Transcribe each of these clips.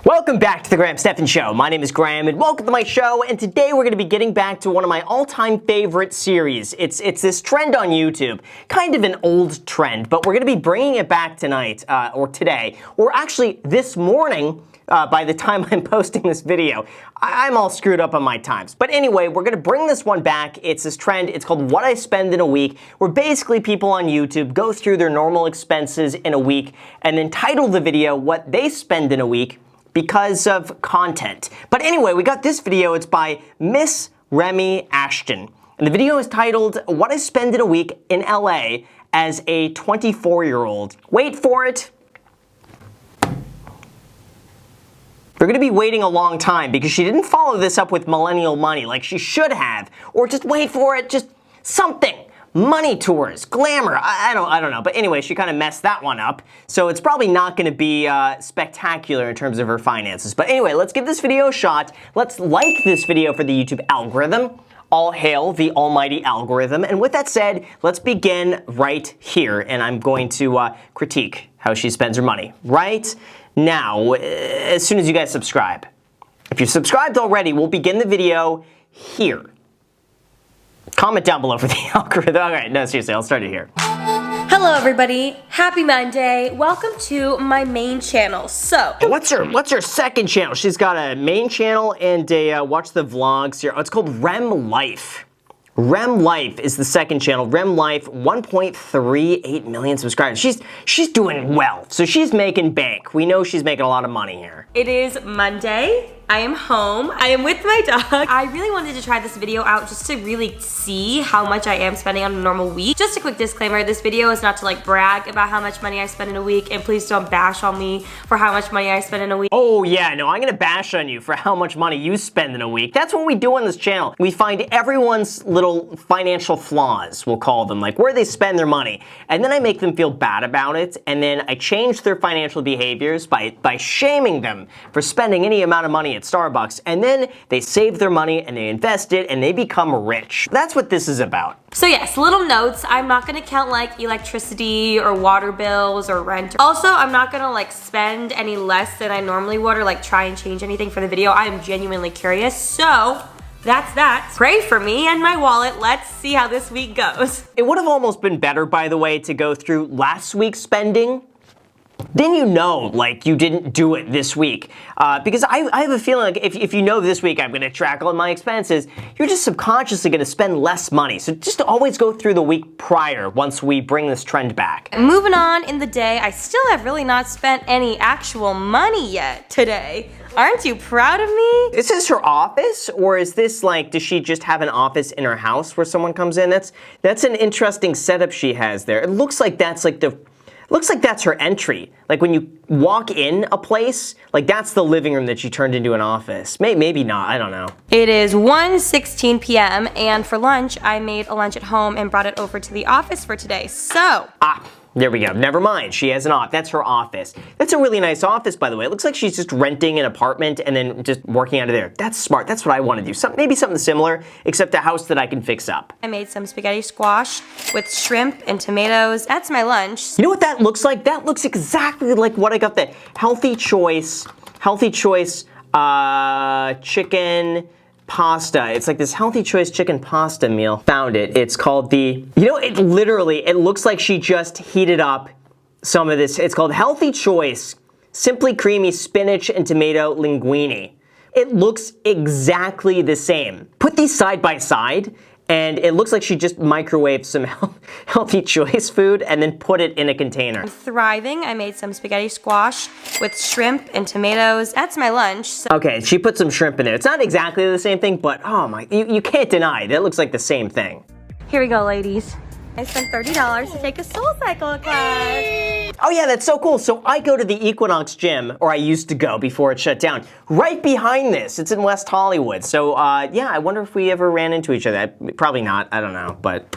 Welcome back to the Graham Stephan Show. My name is Graham and welcome to my show, and today we're going to be getting back to one of my all-time favorite series. It's this trend on YouTube, kind of an old trend, but we're going to be bringing it back tonight, or today, or actually this morning, by the time I'm posting this video. I'm all screwed up on my times. But anyway, we're going to bring this one back. It's this trend. It's called What I Spend in a Week, where basically people on YouTube go through their normal expenses in a week and then title the video What They Spend in a Week because of content. But anyway, we got this video. It's by MissRemiAshten. And the video is titled What I Spend in a Week in LA as a 24-year-old. Wait for it. We're gonna be waiting a long time because she didn't follow this up with millennial money like she should have, or just wait for it, just something. Money tours, glamour, I don't know. But anyway, she kind of messed that one up. So it's probably not gonna be spectacular in terms of her finances. But anyway, let's give this video a shot. Let's like this video for the YouTube algorithm. All hail the almighty algorithm. And with that said, let's begin right here. And I'm going to critique how she spends her money right now, as soon as you guys subscribe. If you've subscribed already, we'll begin the video here. Comment down below for the algorithm. All right, no, seriously, I'll start it here. Hello everybody, happy Monday. Welcome to my main channel. So, what's her second channel? She's got a main channel and a watch the vlogs here. Oh, it's called Rem Life. Rem Life is the second channel. Rem Life, 1.38 million subscribers. She's doing well. So she's making bank. We know she's making a lot of money here. it is Monday. I am home. I am with my dog. I really wanted to try this video out just to really see how much I am spending on a normal week. Just a quick disclaimer, this video is not to like brag about how much money I spend in a week, and please don't bash on me for how much money I spend in a week. Oh yeah, no, I'm gonna bash on you for how much money you spend in a week. That's what we do on this channel. We find everyone's little financial flaws, we'll call them, like where they spend their money. And then I make them feel bad about it, and then I change their financial behaviors by shaming them for spending any amount of money at Starbucks, and then they save their money and they invest it and they become rich. That's what this is about. So yes, little notes. I'm not gonna count like electricity or water bills or rent. Also, I'm not gonna like spend any less than I normally would or like try and change anything for the video. I am genuinely curious. So that's that. Pray for me and my wallet. Let's see how this week goes. It would have almost been better, by the way, to go through last week's spending. Then you know, like, you didn't do it this week. Because I have a feeling like if you know this week I'm gonna track all my expenses, you're just subconsciously gonna spend less money. So just always go through the week prior once we bring this trend back. Moving on in the day, I still have really not spent any actual money yet today. Aren't you proud of me? Is this her office, or is this like, does she just have an office in her house where someone comes in? That's an interesting setup she has there. It looks like that's like looks like that's her entry. Like when you walk in a place, like that's the living room that she turned into an office. Maybe not, I don't know. It is 1:16 p.m. and for lunch, I made a lunch at home and brought it over to the office for today. So, there we go. Never mind. She has an office. That's her office. That's a really nice office, by the way. It looks like she's just renting an apartment and then just working out of there. That's smart. That's what I want to do. Maybe something similar, except a house that I can fix up. I made some spaghetti squash with shrimp and tomatoes. That's my lunch. You know what that looks like? That looks exactly like what I got, the Healthy Choice chicken pasta. It's like this Healthy Choice chicken pasta meal. Found it. It's called the, you know, it looks like she just heated up some of this. It's called Healthy Choice Simply Creamy Spinach and Tomato Linguine. It looks exactly the same. Put these side by side, and it looks like she just microwaved some Healthy Choice food and then put it in a container. I'm thriving. I made some spaghetti squash with shrimp and tomatoes. That's my lunch. So okay, she put some shrimp in there. It's not exactly the same thing, but oh my, you can't deny it. It looks like the same thing. here we go, ladies. I spent $30 to take a SoulCycle class. Oh yeah, that's so cool. So I go to the Equinox gym, or I used to go before it shut down, right behind this. It's in West Hollywood. So yeah, I wonder if we ever ran into each other. Probably not, I don't know, but.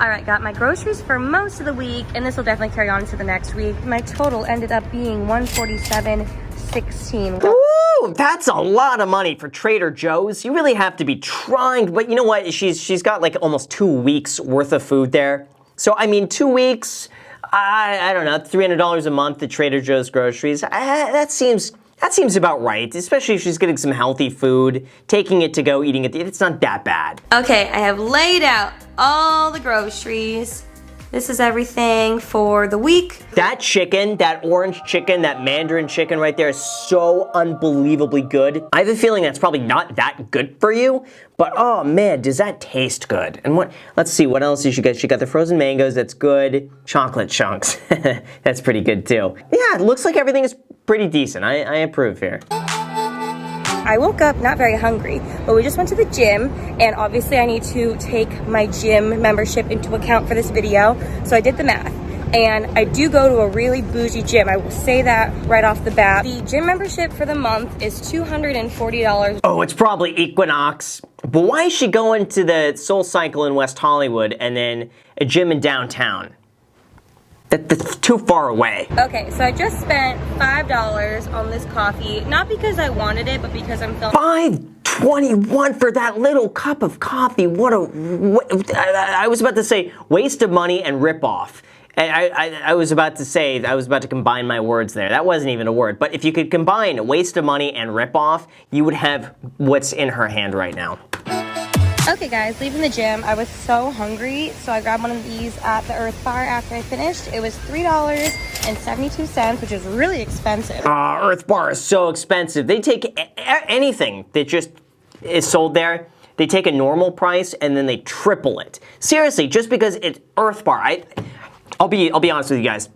All right, got my groceries for most of the week, and this will definitely carry on to the next week. My total ended up being $147.16. Ooh, that's a lot of money for Trader Joe's. You really have to be trying, but you know what? She's got like almost 2 weeks worth of food there. So I mean, 2 weeks, I don't know, $300 a month at Trader Joe's groceries. That seems about right, especially if she's getting some healthy food, taking it to go, eating it. It's not that bad. Okay, I have laid out all the groceries. This is everything for the week. That chicken, that orange chicken, that mandarin chicken right there is so unbelievably good. I have a feeling that's probably not that good for you, but oh man, does that taste good. And let's see, what else did she get? She got the frozen mangoes, that's good. Chocolate chunks, that's pretty good too. Yeah, it looks like everything is pretty decent. I approve here. I woke up not very hungry, but we just went to the gym, and obviously I need to take my gym membership into account for this video, so I did the math. And I do go to a really bougie gym. I will say that right off the bat. The gym membership for the month is $240. Oh, it's probably Equinox. But why is she going to the Soul Cycle in West Hollywood and then a gym in downtown? That's too far away. Okay, so I just spent $5 on this coffee, not because I wanted it, but because I'm feeling $5.21 for that little cup of coffee. I was about to say waste of money and ripoff. I was about to combine my words there. That wasn't even a word. But if you could combine waste of money and ripoff, you would have what's in her hand right now. Okay guys, leaving the gym, I was so hungry, so I grabbed one of these at the Earth Bar after I finished. It was $3.72, which is really expensive. Earth Bar is so expensive. They take anything that just is sold there, they take a normal price and then they triple it. Seriously, just because it's Earth Bar. I'll be honest with you guys.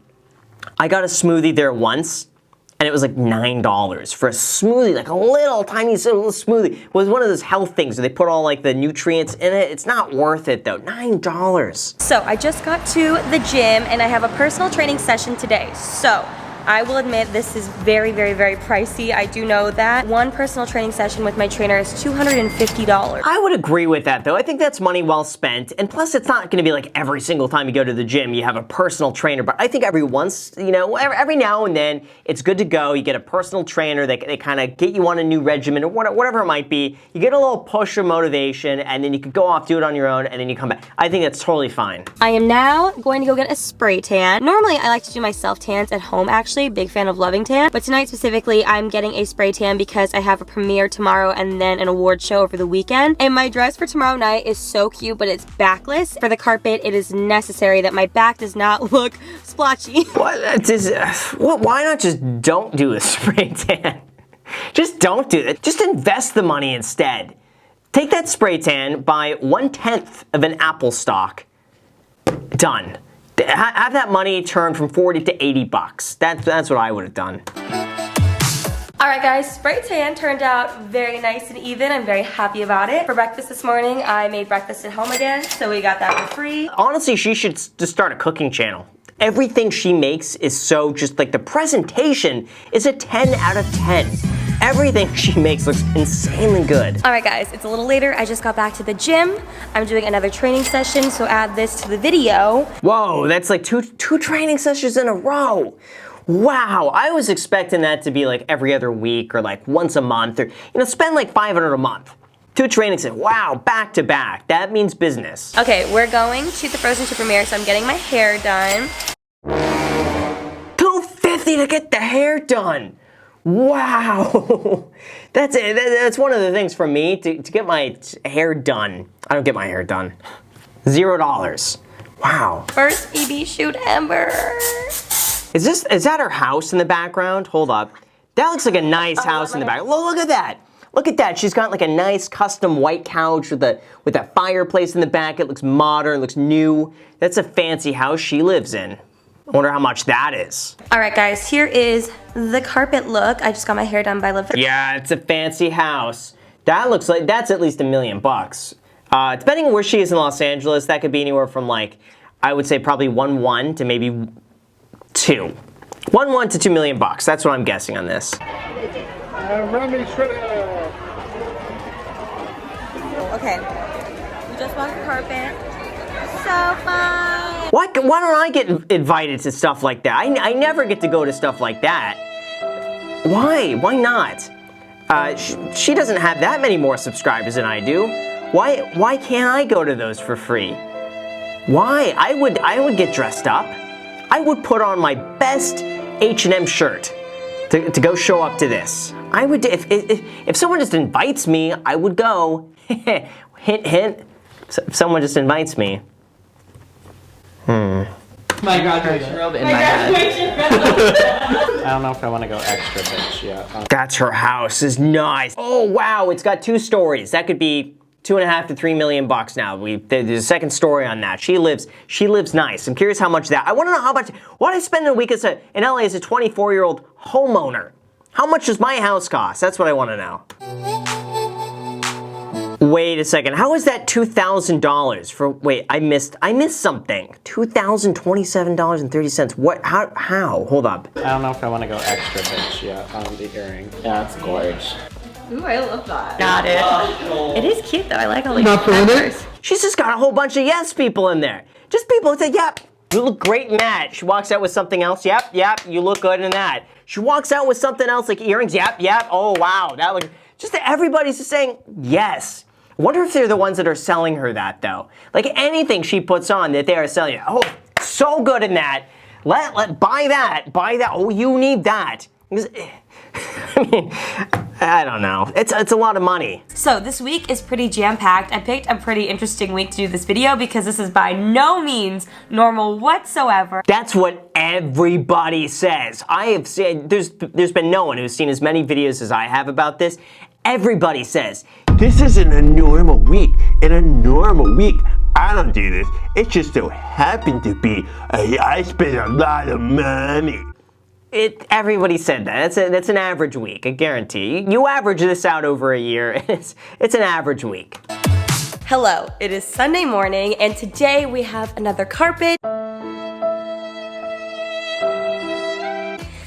I got a smoothie there once, and it was like $9 for a smoothie, like a little tiny little smoothie. It was one of those health things where they put all like the nutrients in it. It's not worth it though, $9. So I just got to the gym and I have a personal training session today. So I will admit this is very, very, very pricey. I do know that. One personal training session with my trainer is $250. I would agree with that though. I think that's money well spent. And plus it's not gonna be like every single time you go to the gym you have a personal trainer. But I think every once, every now and then it's good to go. You get a personal trainer, they kind of get you on a new regimen or whatever it might be. You get a little push of motivation and then you could go off, do it on your own, and then you come back. I think that's totally fine. I am now going to go get a spray tan. Normally I like to do my self tans at home actually. Big fan of Loving Tan, but tonight specifically I'm getting a spray tan because I have a premiere tomorrow and then an award show over the weekend, and my dress for tomorrow night is so cute, but it's backless. For the carpet it is necessary that my back does not look splotchy. Why not just don't do a spray tan? Just don't do it. Just invest the money instead. Take that spray tan, buy 1/10 of an Apple stock. Done. Have that money turned from 40 to 80 bucks. That's what I would have done. Alright guys, spray tan turned out very nice and even. I'm very happy about it. For breakfast this morning, I made breakfast at home again, so we got that for free. Honestly, she should just start a cooking channel. Everything she makes is so just like the presentation is a 10 out of 10. Everything she makes looks insanely good. Alright guys, it's a little later. I just got back to the gym. I'm doing another training session, so add this to the video. Whoa, that's like two training sessions in a row. Wow, I was expecting that to be like every other week or like once a month or, spend like $500 a month. 2 training sessions, wow, back to back. That means business. Okay, we're going to the Frozen 2 premiere, so I'm getting my hair done. $250 to get the hair done. Wow, that's one of the things for me to get my hair done. I don't get my hair done. $0. Wow. First BB shoot ever. Is that her house in the background? Hold up. That looks like a nice house in the back. Look at that. Look at that. She's got like a nice custom white couch with that fireplace in the back. It looks modern, looks new. That's a fancy house she lives in. I wonder how much that is. All right, guys, here is the carpet look. I just got my hair done by Liv. Yeah, it's a fancy house. That looks like that's at least $1 million. Depending on where she is in Los Angeles, that could be anywhere from like, I would say probably 1.1 to maybe 2. 1.1 to $2 million. That's what I'm guessing on this. Okay, we just walked the carpet. So fun. Why don't I get invited to stuff like that? I never get to go to stuff like that. Why? Why not? She doesn't have that many more subscribers than I do. Why can't I go to those for free? Why? I would get dressed up. I would put on my best H&M shirt to go show up to this. I would, if someone just invites me, I would go. Hint, hint. If someone just invites me. My graduation robe in my head. I don't know if I want to go extra bitch yet. That's her house. Is nice. Oh wow, it's got 2 stories. That could be $2.5 to $3 million now. There's a second story on that. She lives nice. I'm curious how much that. I want to know how much. What I spend in a week in LA as a 24-year-old homeowner. How much does my house cost? That's what I want to know. Wait a second. How is that $2,000 for? Wait, I missed something. $2,027.30. What? How? Hold up. I don't know if I want to go extra bitch yet on the earring. Yeah, it's gorgeous. Ooh, I love that. Got it. It is cute though. I like all these feathers. She's just got a whole bunch of yes people in there. Just people who say, yep, you look great in that. She walks out with something else. Yep, you look good in that. She walks out with something else like earrings. Yep. Oh wow, that look. Just that everybody's just saying yes. I wonder if they're the ones that are selling her that though. Like anything she puts on that they are selling. Oh, so good in that. Buy that. Oh, you need that. I mean, I don't know. It's a lot of money. So this week is pretty jam-packed. I picked a pretty interesting week to do this video because this is by no means normal whatsoever. That's what everybody says. I have said there's been no one who's seen as many videos as I have about this. Everybody says this isn't a normal week. In a normal week, I don't do this. It just so happened to be I spent a lot of money. Everybody said that. That's an average week, I guarantee. You average this out over a year, it's an average week. Hello, it is Sunday morning, and today we have another carpet.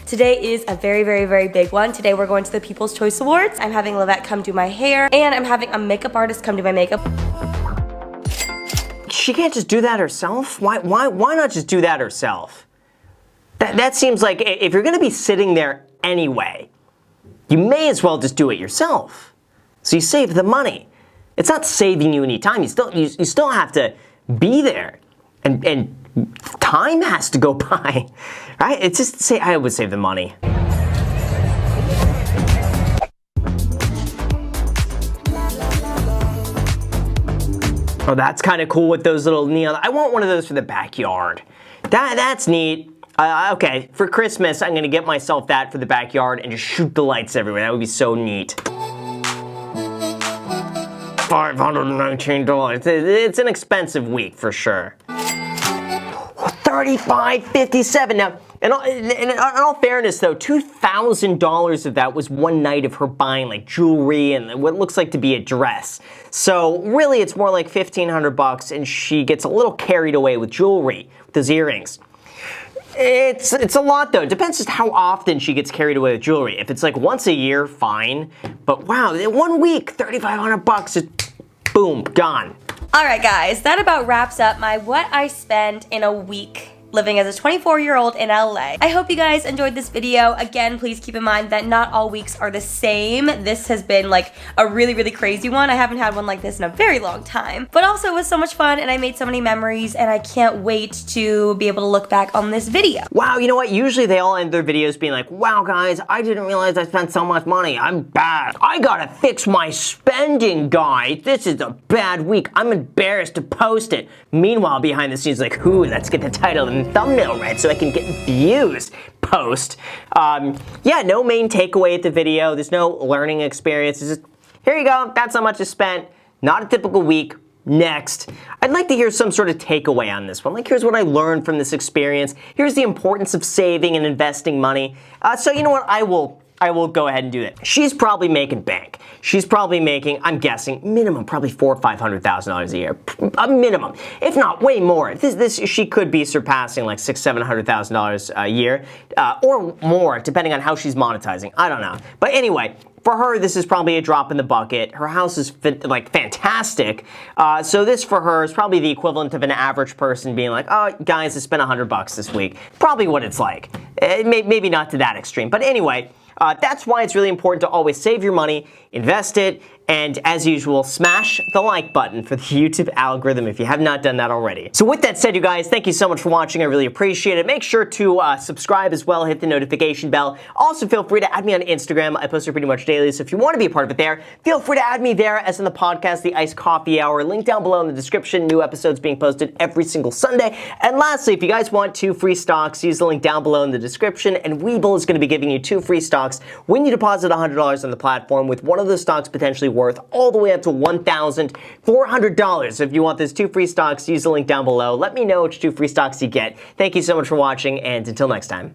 Today is a very, very, very big one. Today we're going to the People's Choice Awards. I'm having Livette come do my hair, and I'm having a makeup artist come do my makeup. She can't just do that herself? Why not just do that herself? That seems like if you're gonna be sitting there anyway, you may as well just do it yourself. So you save the money. It's not saving you any time. You still have to be there, and time has to go by, right? It's just say I would save the money. Oh, that's kind of cool with those little neon. I want one of those for the backyard. That's neat. Okay, for Christmas, I'm gonna get myself that for the backyard and just shoot the lights everywhere. That would be so neat. $519. It's an expensive week for sure. $35.57. Now, in all fairness though, $2,000 of that was one night of her buying like jewelry and what looks like to be a dress. So really, it's more like $1,500, and she gets a little carried away with jewelry, with those earrings. It's a lot though. It depends just how often she gets carried away with jewelry. If it's like once a year, fine. But wow, in 1 week, $3,500, just boom, gone. All right, guys, that about wraps up my what I spent in a week living as a 24-year-old in LA. I hope you guys enjoyed this video. Again, please keep in mind that not all weeks are the same. This has been like a really, really crazy one. I haven't had one like this in a very long time. But also it was so much fun and I made so many memories and I can't wait to be able to look back on this video. Wow, you know what? Usually they all end their videos being like, wow guys, I didn't realize I spent so much money. I'm bad. I gotta fix my spending, guys. This is a bad week. I'm embarrassed to post it. Meanwhile, behind the scenes like, ooh, let's get the title and thumbnail right so I can get views. Post. Yeah, no main takeaway at the video. There's no learning experience. It's just, here you go. That's how much is spent. Not a typical week. Next. I'd like to hear some sort of takeaway on this one. Like, here's what I learned from this experience. Here's the importance of saving and investing money. So you know what? I will go ahead and do that. She's probably making bank. She's probably making, I'm guessing, minimum probably $400,000 or $500,000 a year. A minimum, if not way more. She could be surpassing like $600,000-$700,000 a year, or more, depending on how she's monetizing. I don't know. But anyway, for her, this is probably a drop in the bucket. Her house is like fantastic. So this for her is probably the equivalent of an average person being like, oh, guys, I spent $100 this week. Probably what it's like. Maybe not to that extreme. But anyway, That's why it's really important to always save your money, invest it, and as usual, smash the like button for the YouTube algorithm if you have not done that already. So with that said, you guys, thank you so much for watching. I really appreciate it. Make sure to subscribe as well, hit the notification bell. Also, feel free to add me on Instagram. I post it pretty much daily, so if you want to be a part of it there, feel free to add me there, as in the podcast, The Iced Coffee Hour. Link down below in the description. New episodes being posted every single Sunday. And lastly, if you guys want 2 free stocks, use the link down below in the description, and Webull is going to be giving you 2 free stocks when you deposit $100 on the platform, with one of those stocks potentially worth all the way up to $1,400. If you want those 2 free stocks, use the link down below. Let me know which 2 free stocks you get. Thank you so much for watching, and until next time.